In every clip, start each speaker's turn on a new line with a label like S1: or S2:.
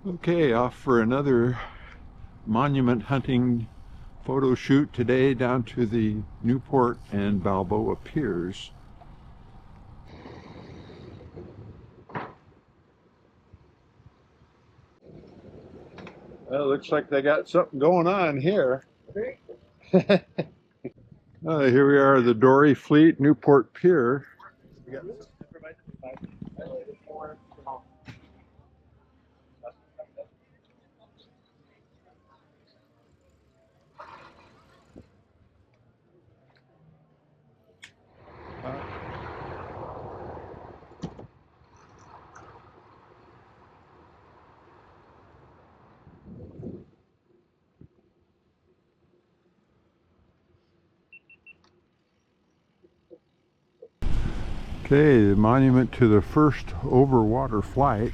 S1: Okay, off for another monument hunting photo shoot today down to the Newport and Balboa Piers. Well, looks like they got something going on here. Here we are, the Dory Fleet, Newport Pier. Okay, the monument to the first overwater flight.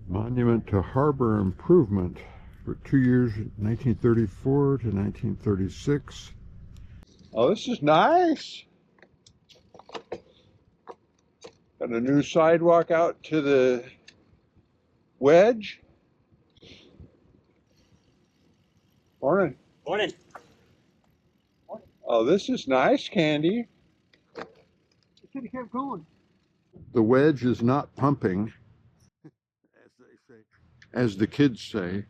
S1: Monument to harbor improvement for 2 years, 1934 to 1936. Oh, this is nice. Got a new sidewalk out to the Wedge. Morning.
S2: Morning.
S1: Oh, this is nice, Candy.
S2: You should have kept going.
S1: The Wedge is not pumping, as they say, as the kids say.